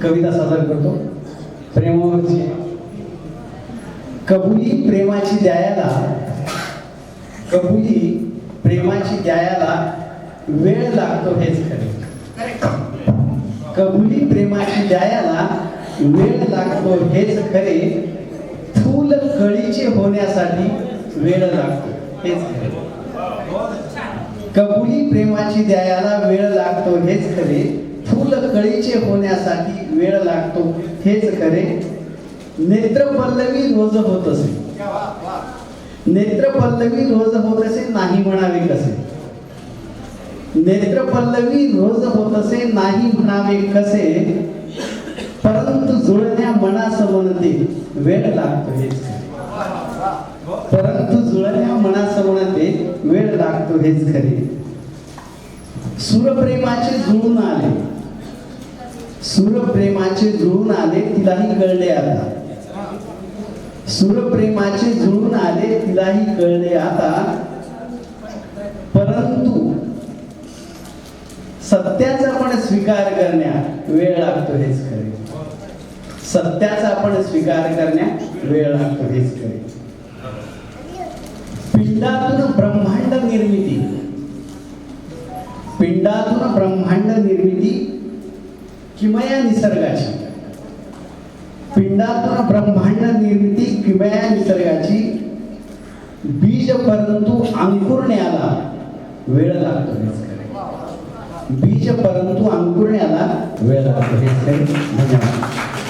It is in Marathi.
कविता सादर करतो प्रेमावरची. कबुली प्रेमाची द्यायला, कबुली प्रेमाची द्यायला वेळ लागतो हेच खरे. कबुली प्रेमाची द्यायला वेळ लागतो हेच खरे. फूल कळीचे होण्यासाठी वेळ लागतो हेच खरे. कबुली प्रेमाची द्यायला वेळ लागतो हेच खरे. फूल कळीचे होण्यासाठी वेळ लागतो हेच खरे. नेत्रपल्लवी रोज होत असे, नेत्रपल्लवी रोज होत असे नाही म्हणावे कसे. नेत्रपल्लवी रोज होत असे नाही म्हणावे कसे. परंतु जुळण्या मनासमनते वेळ लागतो हेच खरे. परंतु जुळण्या मनासमनते वेळ लागतो हेच खरे. सूरप्रेमाचे जुळून आले, सूरप्रेमाचे जुळून आले तिलाही कळले आता. सूरप्रेमाचे जुळून आले तिलाही कळले आता. परंतु सत्याचा पण स्वीकार करण्या वेळ लागतो हेच खरे. सत्याचा पण स्वीकार करण्या वेळ लागतो हेच खरे. पिंडातून ब्रह्मांड निर्मिती, पिंडातून ब्रह्मांड निर्मिती किमया निसर्गाची. पिंडातून ब्रह्मांड निर्मिती किमया निसर्गाची. बीज परंतु अंकुरण्याला वेळ लागतो हेच खरे. बीज परंतु अंकुरण्याला वेळ लागतो हेच खरे. धन्यवाद.